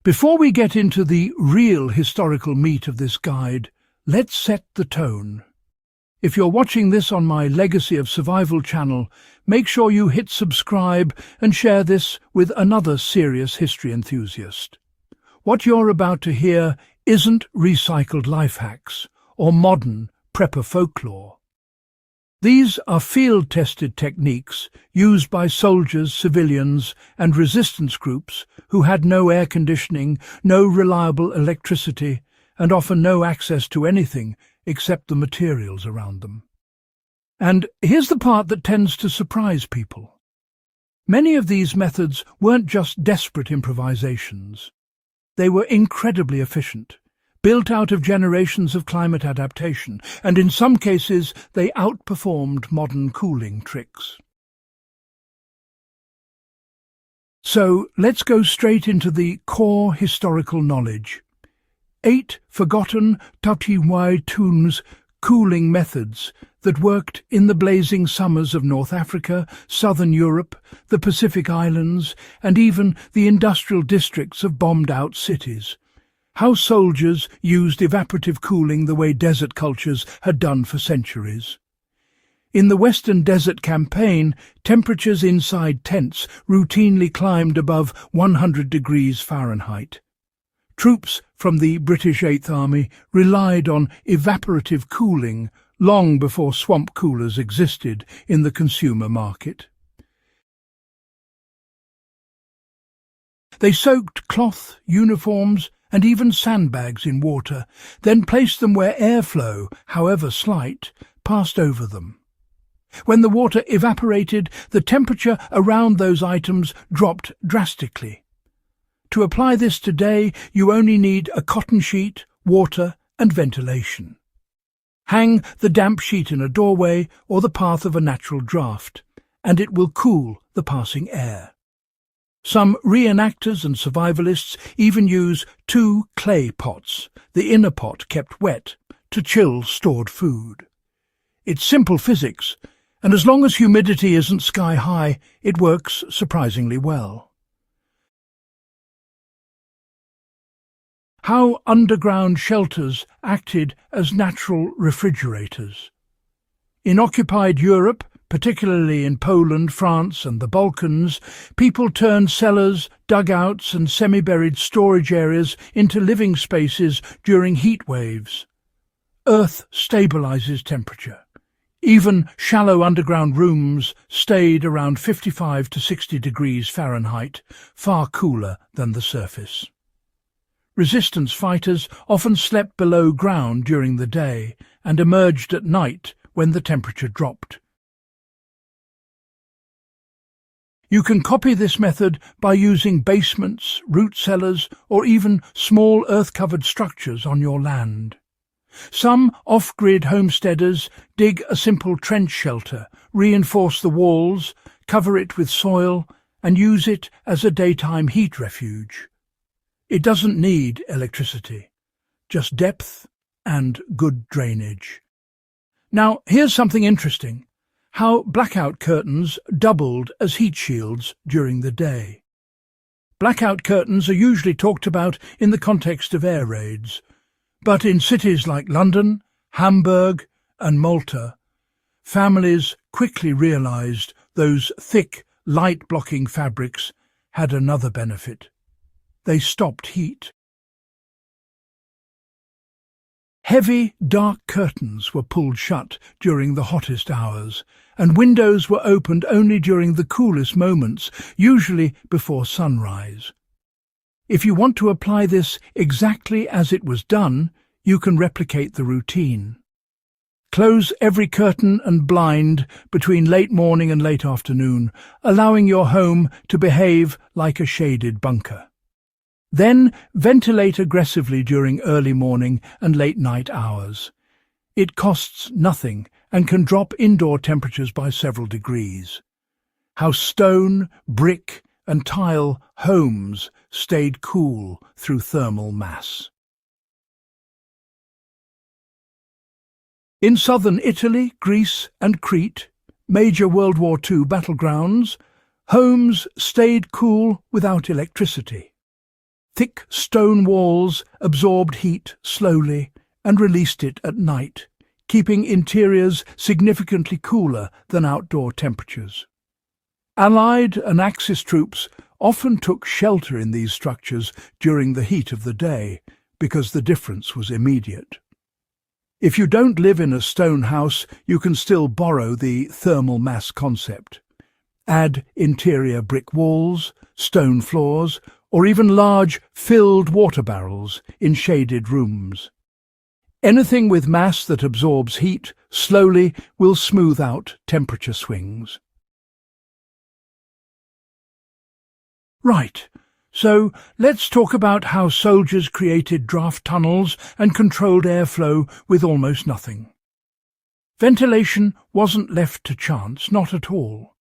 Before we get into the real historical meat of this guide, let's set the tone. If you're watching this on my Legacy of Survival channel, make sure you hit subscribe and share this with another serious history enthusiast. What you're about to hear isn't recycled life hacks or modern prepper folklore. These are field-tested techniques used by soldiers, civilians, and resistance groups who had no air conditioning, no reliable electricity, and often no access to anything except the materials around them. And here's the part that tends to surprise people. Many of these methods weren't just desperate improvisations. They were incredibly efficient, built out of generations of climate adaptation, and in some cases they outperformed modern cooling tricks. So let's go straight into the core historical knowledge. 8 forgotten WWII cooling methods that worked in the blazing summers of North Africa, Southern Europe, the Pacific Islands, and even the industrial districts of bombed-out cities. How soldiers used evaporative cooling the way desert cultures had done for centuries. In the Western Desert Campaign, temperatures inside tents routinely climbed above 100 degrees Fahrenheit. Troops from the British Eighth Army relied on evaporative cooling long before swamp coolers existed in the consumer market. They soaked cloth, uniforms, and even sandbags in water, then placed them where airflow, however slight, passed over them. When the water evaporated, the temperature around those items dropped drastically. To apply this today, you only need a cotton sheet, water, and ventilation. Hang the damp sheet in a doorway or the path of a natural draft, and it will cool the passing air. Some reenactors and survivalists even use 2 clay pots, the inner pot kept wet, to chill stored food. It's simple physics, and as long as humidity isn't sky-high, it works surprisingly well. How underground shelters acted as natural refrigerators. In occupied Europe, particularly in Poland, France, and the Balkans, people turned cellars, dugouts, and semi-buried storage areas into living spaces during heat waves. Earth stabilizes temperature. Even shallow underground rooms stayed around 55 to 60 degrees Fahrenheit, far cooler than the surface. Resistance fighters often slept below ground during the day and emerged at night when the temperature dropped. You can copy this method by using basements, root cellars, or even small earth-covered structures on your land. Some off-grid homesteaders dig a simple trench shelter, reinforce the walls, cover it with soil, and use it as a daytime heat refuge. It doesn't need electricity, just depth and good drainage. Now, here's something interesting: how blackout curtains doubled as heat shields during the day. Blackout curtains are usually talked about in the context of air raids, but in cities like London, Hamburg, and Malta, families quickly realized those thick, light-blocking fabrics had another benefit. They stopped heat. Heavy, dark curtains were pulled shut during the hottest hours, and windows were opened only during the coolest moments, usually before sunrise. If you want to apply this exactly as it was done, you can replicate the routine. Close every curtain and blind between late morning and late afternoon, allowing your home to behave like a shaded bunker. Then ventilate aggressively during early morning and late night hours. It costs nothing and can drop indoor temperatures by several degrees. How stone, brick, and tile homes stayed cool through thermal mass. In southern Italy, Greece, and Crete, major World War II battlegrounds, homes stayed cool without electricity. Thick stone walls absorbed heat slowly and released it at night, keeping interiors significantly cooler than outdoor temperatures. Allied and Axis troops often took shelter in these structures during the heat of the day because the difference was immediate. If you don't live in a stone house, you can still borrow the thermal mass concept. Add interior brick walls, stone floors, or even large filled water barrels in shaded rooms. Anything with mass that absorbs heat slowly will smooth out temperature swings. Right, so let's talk about how soldiers created draft tunnels and controlled airflow with almost nothing. Ventilation wasn't left to chance, not at all.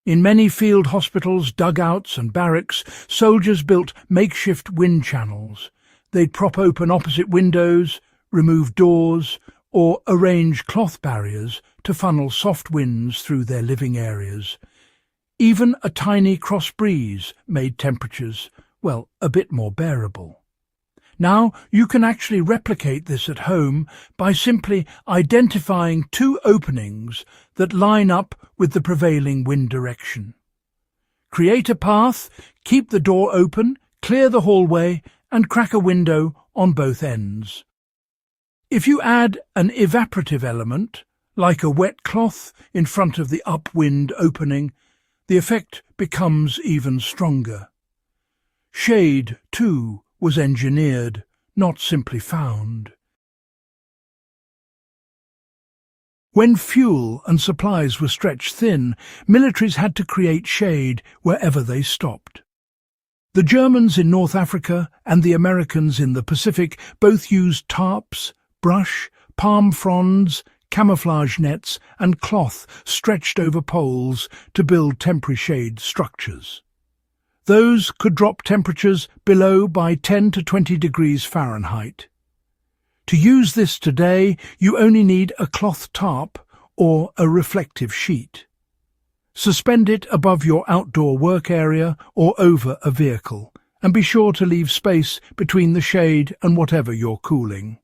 In many field hospitals, dugouts and barracks, soldiers built makeshift wind channels. They'd prop open opposite windows, remove doors, or arrange cloth barriers to funnel soft winds through their living areas. Even a tiny cross breeze made temperatures, well, a bit more bearable. Now you can actually replicate this at home by simply identifying two openings that line up with the prevailing wind direction. Create a path, keep the door open, clear the hallway, and crack a window on both ends. If you add an evaporative element, like a wet cloth in front of the upwind opening, the effect becomes even stronger. Shade, too, was engineered, not simply found. When fuel and supplies were stretched thin, militaries had to create shade wherever they stopped. The Germans in North Africa and the Americans in the Pacific both used tarps, brush, palm fronds, camouflage nets and cloth stretched over poles to build temporary shade structures. Those could drop temperatures below by 10 to 20 degrees Fahrenheit. To use this today, you only need a cloth tarp or a reflective sheet. Suspend it above your outdoor work area or over a vehicle, and be sure to leave space between the shade and whatever you're cooling.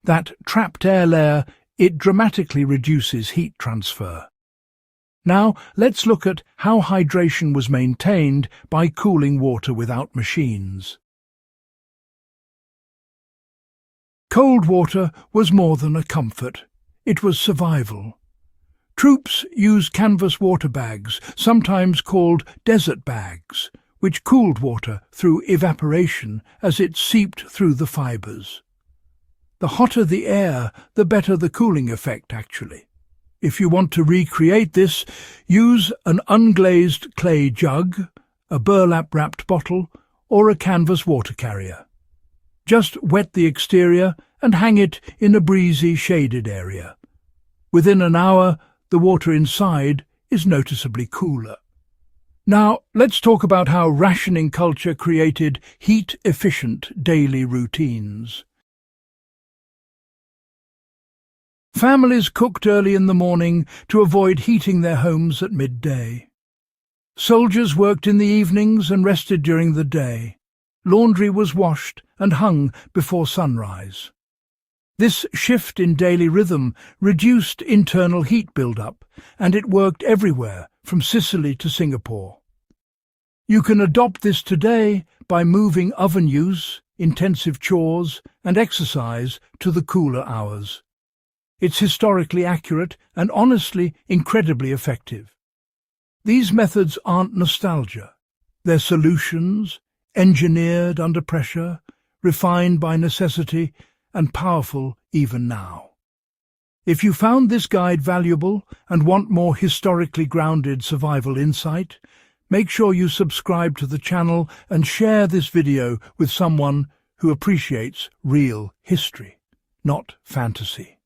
That trapped air layer, it dramatically reduces heat transfer. Now let's look at how hydration was maintained by cooling water without machines. Cold water was more than a comfort, it was survival. Troops used canvas water bags, sometimes called desert bags, which cooled water through evaporation as it seeped through the fibres. The hotter the air, the better the cooling effect, actually. If you want to recreate this, use an unglazed clay jug, a burlap-wrapped bottle, or a canvas water carrier. Just wet the exterior and hang it in a breezy, shaded area. Within an hour, the water inside is noticeably cooler. Now, let's talk about how rationing culture created heat-efficient daily routines. Families cooked early in the morning to avoid heating their homes at midday. Soldiers worked in the evenings and rested during the day. Laundry was washed and hung before sunrise. This shift in daily rhythm reduced internal heat build-up, and it worked everywhere, from Sicily to Singapore. You can adopt this today by moving oven use, intensive chores, and exercise to the cooler hours. It's historically accurate and honestly incredibly effective. These methods aren't nostalgia. They're solutions, engineered under pressure, refined by necessity, and powerful even now. If you found this guide valuable and want more historically grounded survival insight, make sure you subscribe to the channel and share this video with someone who appreciates real history, not fantasy.